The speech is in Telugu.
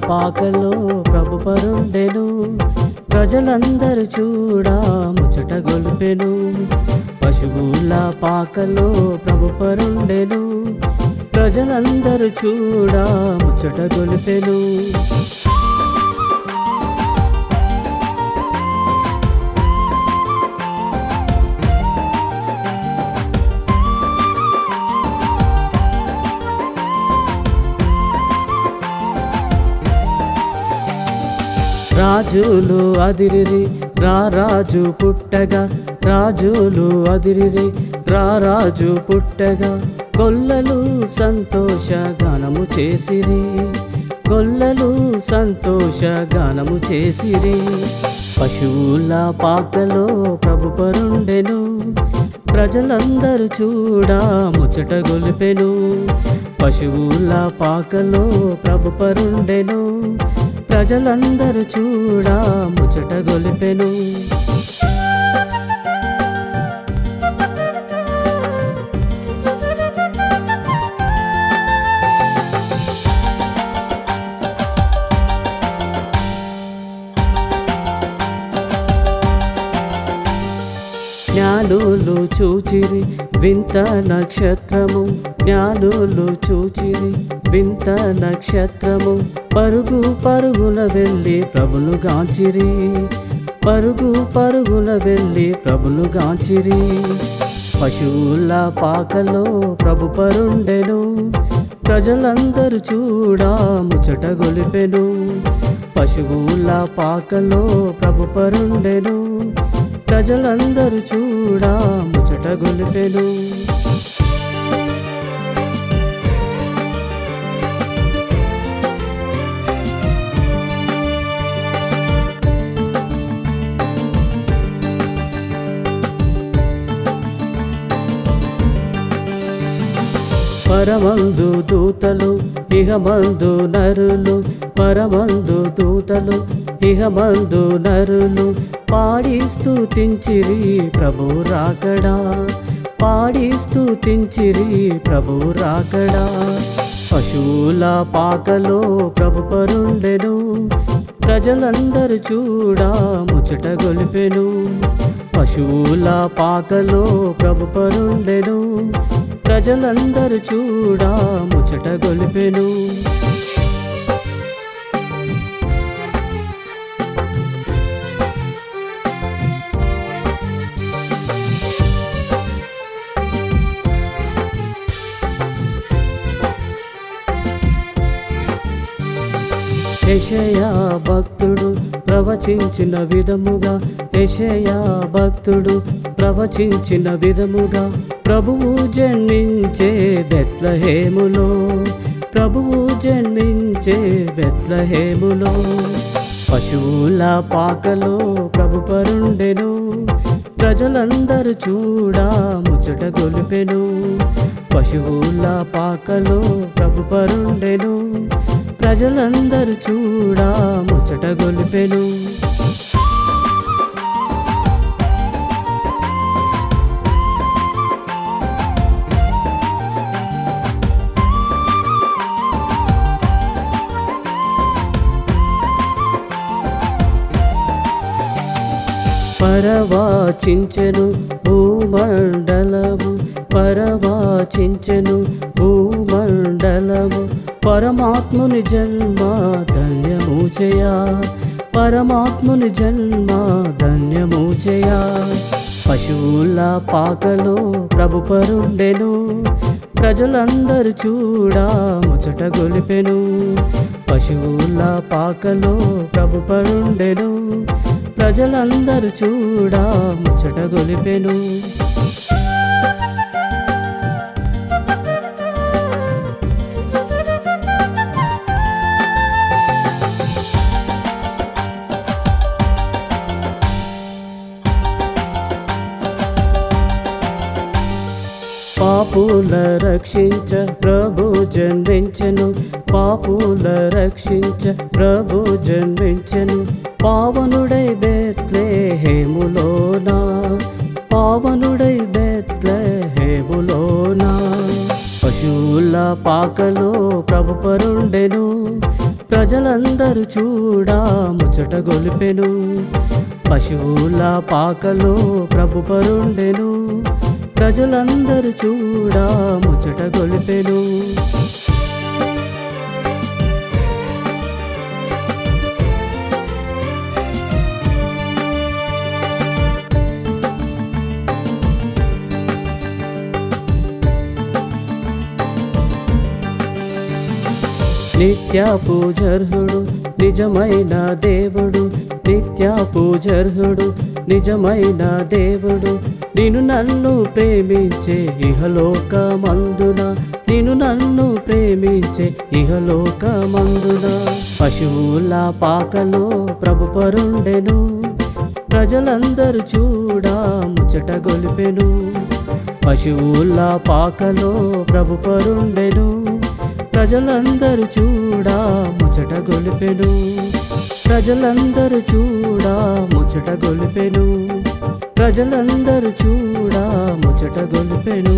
పాకలో ప్రభు పరుండెను, ప్రజలందరూ చూడా ముచ్చట గొలిపెను. పశువుల పాకలో ప్రభు పరుండెను, ప్రజలందరూ చూడా ముచ్చట గొలిపెను. రాజులు అదిరిరి రారాజు పుట్టగా, రాజులు అదిరిరి రారాజు పుట్టగా, గొల్లలు సంతోష గానము చేసిరి, గొల్లలు సంతోష గానము చేసిరి. పశువుల పాకలో ప్రభు పరుండెను, ప్రజలందరూ చూడా ముచ్చట గొలిపెను. పశువుల పాకలో ప్రభు పరుండెను, ప్రజలందరూ చూడా ముచ్చట గొలిపెను. జ్ఞానులు చూచిరి వింత నక్షత్రము, జ్ఞానులు చూచిరి వింత నక్షత్రము, పరుగు పరుగున వెళ్ళి ప్రభును గాంచిరి, పరుగు పరుగున వెళ్ళి ప్రభును గాంచిరి. పశువుల పాకలో ప్రభు పరుండెను, ప్రజలందరూ చూడా ముచ్చట గొలిపెను. పశువుల పాకలో ప్రభు పరుండెను, ప్రజలందరూ చూడా ముచ్చట గొలిపెను. పరమందు దూతలు ఇహమందు నరులు, పరమందు దూతలు ఇహమందు నరులు, పాడి స్తుతించిరి ప్రభు రాకడా, పాడి స్తుతించిరి ప్రభు రాకడా. పశువుల పాకలో ప్రభు పరుండెను, ప్రజలందరూ చూడా ముచ్చట గొలిపెను. పశువుల పాకలో ప్రభు పరుండెను, ప్రజలందరూ చూడా ముచ్చట గొలిపెను. యెషయా భక్తుడు ప్రవచించిన విధముగా, యెషయా భక్తుడు ప్రవచించిన విధముగా, ప్రభువు జన్మించే బెత్లెహేములో, ప్రభువు జన్మించే బెత్లెహేములో. పశువుల పాకలో ప్రభు పరుండెను, ప్రజలందరూ చూడా ముచ్చట గొలిపెను. పశువుల పాకలో ప్రభు పరుండెను, ప్రజలందరూ చూడా ముచ్చట గొలిపెను. పరవాచించెను భూమండలము, పరవాచించెను భూమండలము, పరమాత్ముని జన్మ ధన్యము చేయా, పరమాత్ముని జన్మ ధన్యము చేయా. పశువుల పాకలో ప్రభు పరుండెను, ప్రజలందరూ చూడా ముచ్చట గొలిపెను. పశువుల పాకలో ప్రభు పరుండెను, ప్రజలందరూ చూడా ముచ్చట గొలిపెను. పాపుల రక్షించ ప్రభు జన్మించెను, పాపుల రక్షించ ప్రభు జన్మించెను. పావనుడై బెత్లెహేములోనా, పావనుడై బెత్లెహేములోనా. పశువుల పాకలో ప్రభు పరుండెను, ప్రజలందరూ చూడా ముచ్చట గొలిపెను పశువుల పాకలో ప్రభు పరుండెను ప్రజలందరూ చూడా ముచ్చట గొలిపెను నిత్య పూజర్హుడు నిజమైన దేవుడు నిత్య పూజర్హుడు నిజమైన దేవుడు నిన్ను నన్ను ప్రేమించే ఇహలోకమందున నిన్ను నన్ను ప్రేమించే ఇహలోకమందున పశువుల పాకలో ప్రభు పరుండెను ప్రజలందరూ చూడా ముచ్చట గొలిపెను పశువుల పాకలో ప్రభు పరుండెను ప్రజలందరూ చూడా ముచ్చట గొలిపెను ప్రజలందరూ చూడా ముచ్చట గొలిపెను ప్రజలందరూ చూడా ముచ్చట గొలిపెను